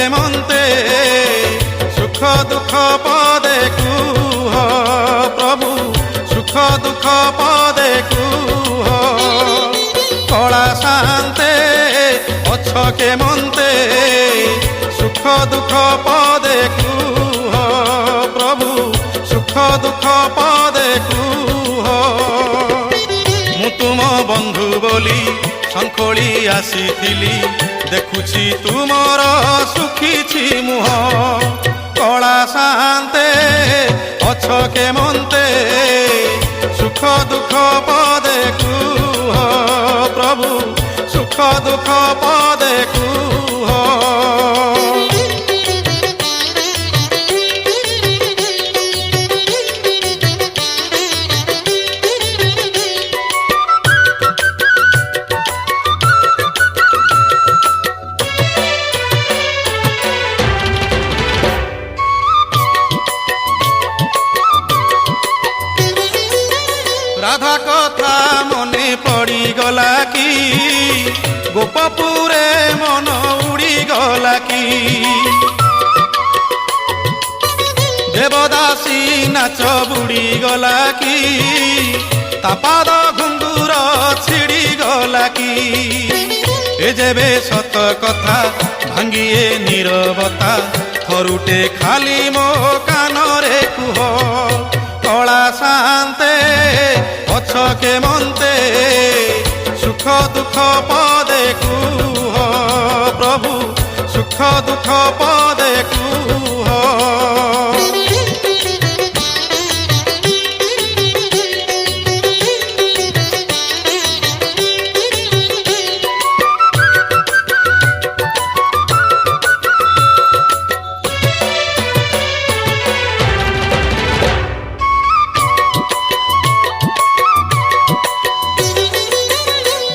କେମନ୍ତେ ସୁଖ ଦୁଃଖ ପଦେ କୁହ ପ୍ରଭୁ ସୁଖ ଦୁଃଖ ପଦେ କୁହ କଳା ଶାନ୍ତେ ଅଛ କେମନ୍ତେ ସୁଖ ଦୁଃଖ ପଦେ କୁହ ପ୍ରଭୁ ସୁଖ ଦୁଃଖ ପଦେ କୁହ ମୁଁ ତୁମ ବନ୍ଧୁ ବୋଲି ଶଙ୍ଖୋଳି ଆସିଥିଲି ଦେଖୁଛି ତୁମର ଶୁଖିଛି ମୁହଁ କଳା ଶାନ୍ତେ ଅଛ କେମନ୍ତେ ସୁଖ ଦୁଃଖ ପଦେ କୁହ ପ୍ରଭୁ ସୁଖ ଦୁଃଖ ପଦେ କୁହ রাধা কথা মনে পড়িগলা কি গোপপুরে মন উড়িগলা কি দেবদাসী নাচ বুড়িগলা কি তা পাদ ঘুঙ্গুর ছিড়িগলা কি এ যেবে সত কথা ভাঙ্গিয়ে নীরবতা থরুটে খালি মো কানরে কুহ কଳା ଶାନ୍ତେ ଅଛ କେମନ୍ତେ ସୁଖ ଦୁଃଖ ପଦେ କୁହ ପ୍ରଭୁ ସୁଖ ଦୁଃଖ ପଦେ କୁହ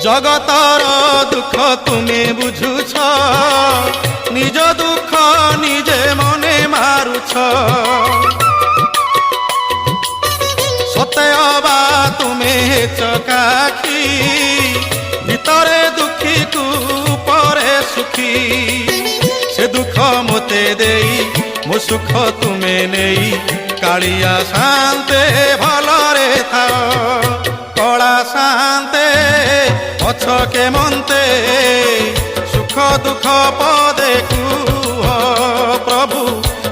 জগতর দুঃখ তুমি বুঝুছ নিজ দুঃখ নিজে মনে মারুছ সতে অবা তুমি চকাখি ভিতরে দুঃখী কু পরে সুখী সে দুঃখ মতে দেই মো সুখ তুমি নেই কালিয়া শান্তে ভলরে থাও কଳା ଶାନ୍ତେ ଅଛ କେମନ୍ତେ ସୁଖ ଦୁଃଖ ପଦେ କୁହ ପ୍ରଭୁ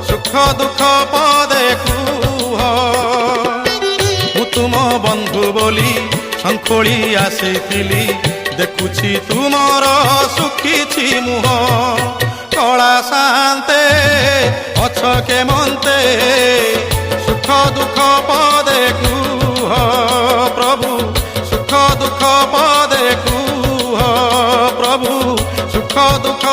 ସୁଖ ଦୁଃଖ ପଦେ କୁହ ମୁଁ ତୁମ ବନ୍ଧୁ ବୋଲି ଶଙ୍ଖୋଳି ଆସିଥିଲି ଦେଖୁଛି ତୁମର ଶୁଖିଛି ମୁହଁ କଳା ଶାନ୍ତେ ଅଛ କେମନ୍ତେ ସୁଖ ଦୁଃଖ ପଦେ କୁହ ପ୍ରଭୁ ସୁଖ ଦୁଃଖ ପଦେ କୁହ ପ୍ରଭୁ ସୁଖ ଦୁଃଖ